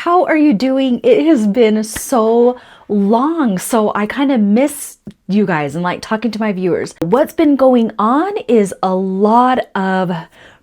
how are you doing? It has been so long, so I kind of miss you guys and like talking to my viewers. What's been going on is a lot of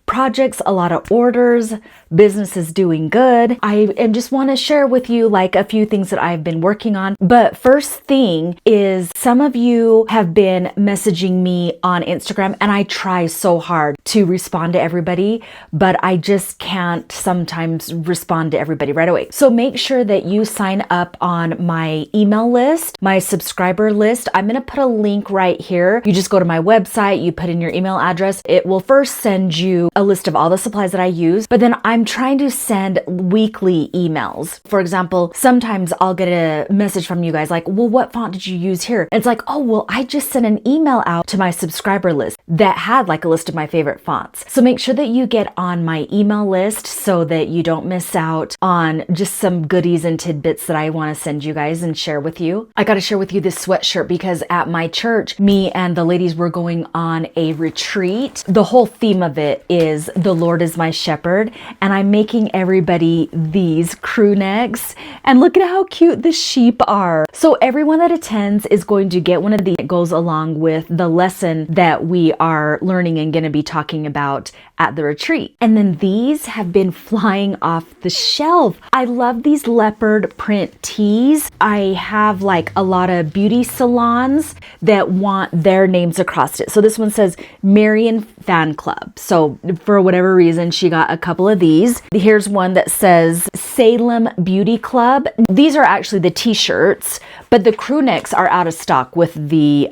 projects, a lot of orders, business is doing good. I just want to share with you like a few things that I've been working on. But first thing is, some of you have been messaging me on Instagram, and I try so hard to respond to everybody, but I just can't sometimes respond to everybody right away. So make sure that you sign up on my email list, my subscriber list. I'm going to put a link right here. You just go to my website, you put in your email address. It will first send you a list of all the supplies that I use, but then I'm trying to send weekly emails. For example, sometimes I'll get a message from you guys like, well, what font did you use here? And it's like, oh, well, I just sent an email out to my subscriber list that had like a list of my favorite fonts. So make sure that you get on my email list so that you don't miss out on just some goodies and tidbits that I want to send you guys and share with you. I got to share with you this sweatshirt because at my church, me and the ladies were going on a retreat. The whole theme of it is the Lord is my shepherd, and I'm making everybody these crew necks, and look at how cute the sheep are. So everyone that attends is going to get one of these that goes along with the lesson that we are learning and going to be talking about at the retreat. And then these have been flying off the shelf. I love these leopard print tees. I have like a lot of beauty salons that want their names across it. So this one says Marion Fan Club. So for whatever reason, she got a couple of these. Here's one that says Salem Beauty Club. These are actually the t-shirts, but the crew necks are out of stock with the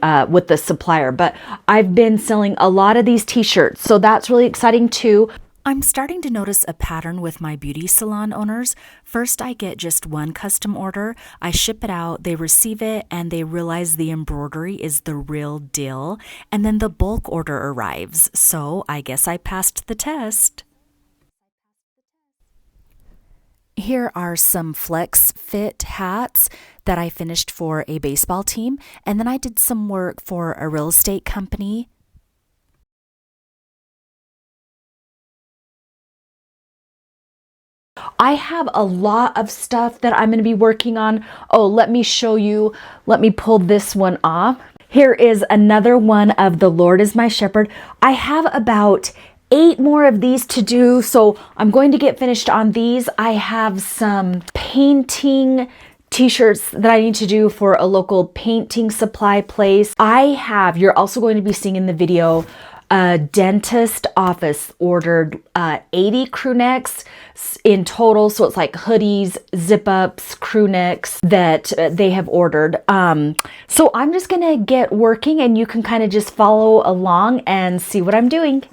supplier. But I've been selling a lot of these t-shirts, so that's really exciting too. I'm starting to notice a pattern with my beauty salon owners. First, I get just one custom order. I ship it out, they receive it, and they realize the embroidery is the real deal. And then the bulk order arrives. So I guess I passed the test. Here are some flex fit hats that I finished for a baseball team. And then I did some work for a real estate company. I have a lot of stuff that I'm going to be working on. Oh, let me show you. Let me pull this one off. Here is another one of the Lord is my shepherd. I have about 8 more of these to do, so I'm going to get finished on these. I have some painting t-shirts that I need to do for a local painting supply place. You're also going to be seeing in the video, a dentist office ordered 80 crew necks in total. So it's like hoodies, zip ups, crew necks that they have ordered. So I'm just gonna get working, and you can kind of just follow along and see what I'm doing.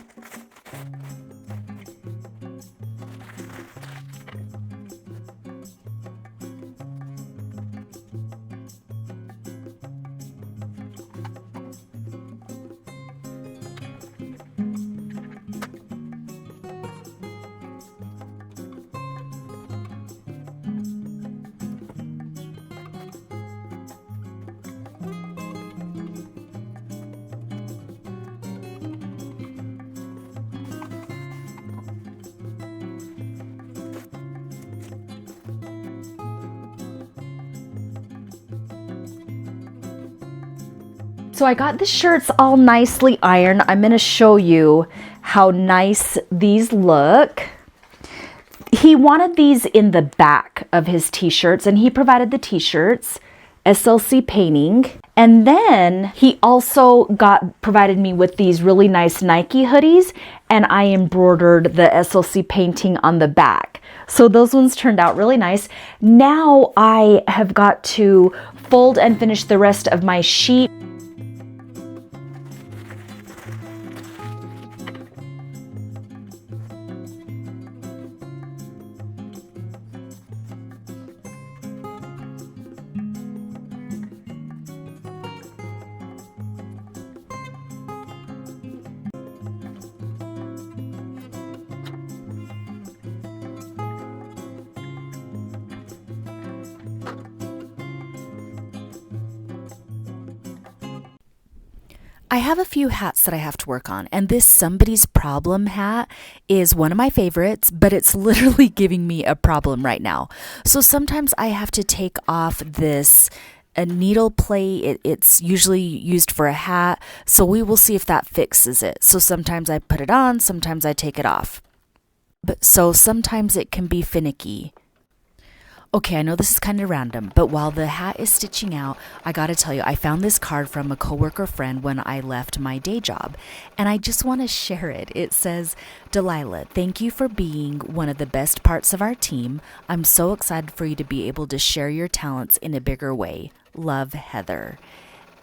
So I got the shirts all nicely ironed. I'm going to show you how nice these look. He wanted these in the back of his t-shirts, and he provided the t-shirts, SLC painting. And then he also provided me with these really nice Nike hoodies, and I embroidered the SLC painting on the back. So those ones turned out really nice. Now I have got to fold and finish the rest of my sheet. I have a few hats that I have to work on, and this somebody's problem hat is one of my favorites, but it's literally giving me a problem right now. So sometimes I have to take off this a needle plate. It's usually used for a hat, so we will see if that fixes it. So sometimes I put it on, sometimes I take it off. But so sometimes it can be finicky. Okay, I know this is kind of random, but while the hat is stitching out, I gotta tell you, I found this card from a coworker friend when I left my day job, and I just want to share it. It says, "Delilah, thank you for being one of the best parts of our team. I'm so excited for you to be able to share your talents in a bigger way. Love, Heather."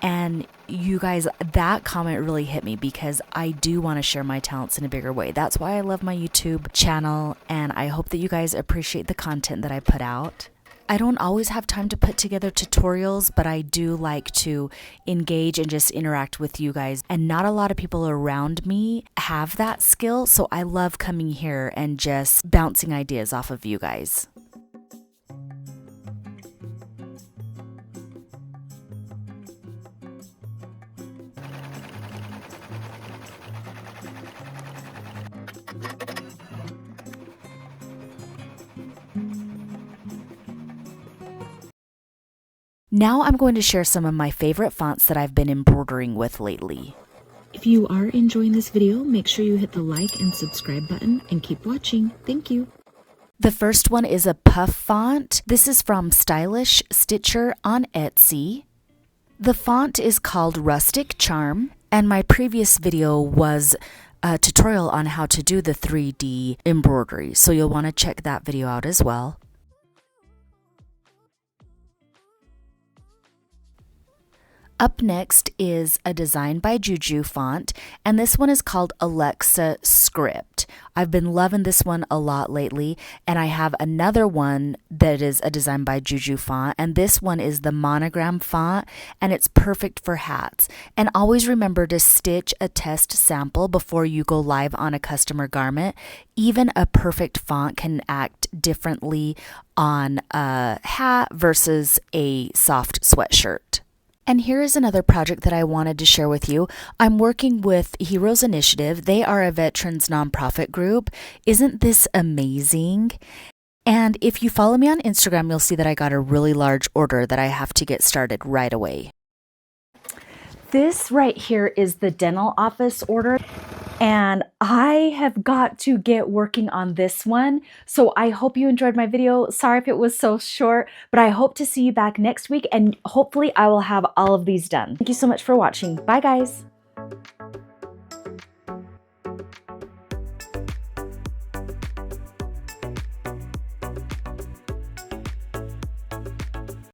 And you guys, that comment really hit me because I do want to share my talents in a bigger way. That's why I love my YouTube channel, and I hope that you guys appreciate the content that I put out. I don't always have time to put together tutorials, but I do like to engage and just interact with you guys. And not a lot of people around me have that skill, so I love coming here and just bouncing ideas off of you guys. Now I'm going to share some of my favorite fonts that I've been embroidering with lately. If you are enjoying this video, make sure you hit the like and subscribe button and keep watching. Thank you. The first one is a puff font. This is from Stylish Stitcher on Etsy. The font is called Rustic Charm, and my previous video was a tutorial on how to do the 3D embroidery, so you'll want to check that video out as well. Up next is a design by Juju font, and this one is called Alexa Script. I've been loving this one a lot lately, and I have another one that is a design by Juju font, and this one is the monogram font, and it's perfect for hats. And always remember to stitch a test sample before you go live on a customer garment. Even a perfect font can act differently on a hat versus a soft sweatshirt. And here is another project that I wanted to share with you. I'm working with Heroes Initiative. They are a veterans nonprofit group. Isn't this amazing? And if you follow me on Instagram, you'll see that I got a really large order that I have to get started right away. This right here is the dental office order, and I have got to get working on this one. So I hope you enjoyed my video. Sorry if it was so short, but I hope to see you back next week, and hopefully I will have all of these done. Thank you so much for watching. Bye, guys.